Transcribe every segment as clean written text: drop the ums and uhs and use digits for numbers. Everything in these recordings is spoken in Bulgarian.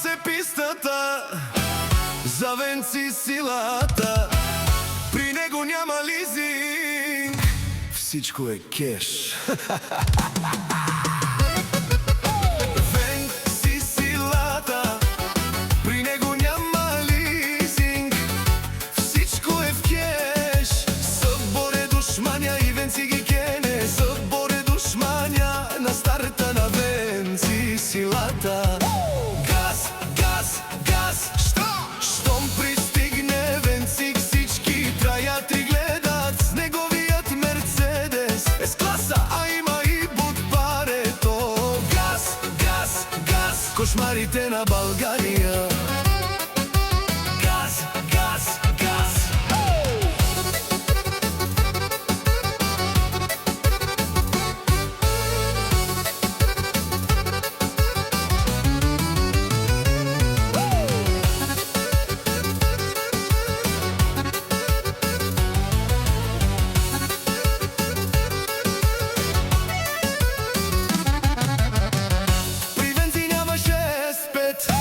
се пистата, за Венци силата. При него няма лизинг, всичко е кеш. Венци силата, при него няма лизинг, всичко е в кеш. Съборе душманя и Венци ги кене, съборе душманя на старта на Венци силата. Газ, газ, газ, щом пристигне Венци, всички траят и гледат с неговият Мерцедес С-класа, а има и Будварето. Газ, газ, газ, кошмарите на България. Газ, газ, газ.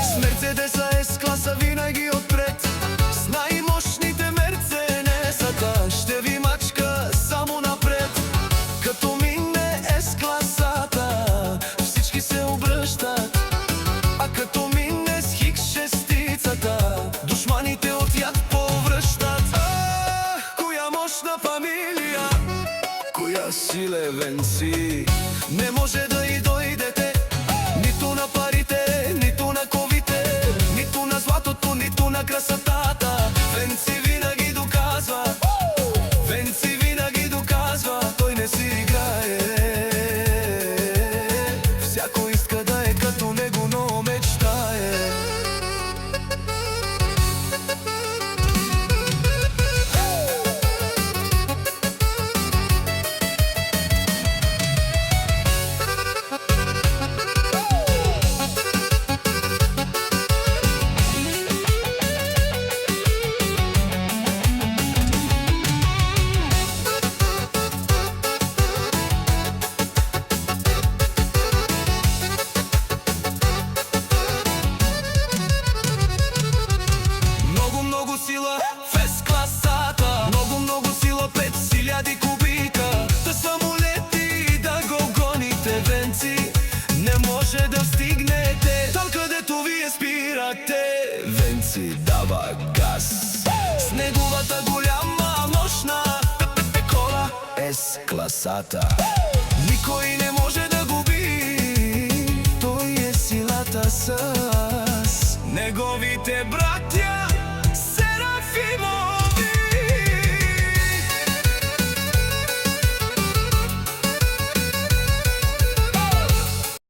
С Мерцедеса С-класа винаги отпред, с най-мощните Мерцедесата ще ви мачка само напред. Като мине С-класата, всички се обръщат, а като мине с Х6-цата, душманите от яд повръщат. Коя мощна фамилия, коя силе Венци, не може да и дойдете нито на парите, нито на ковите, нито на златото, нито на красотата. Венци винаги доказва, Венци винаги доказва, той не си играе. Всяко иска да е като него, но мечтае. Много сила в С-класата, много сила, 5000 кубика. Та самолети да го гоните Венци, не може да стигнете там, където вие спирате. Венци дава газ с неговата голяма мощна кола С-класата. Никой не може да губи, той е силата с неговите братя.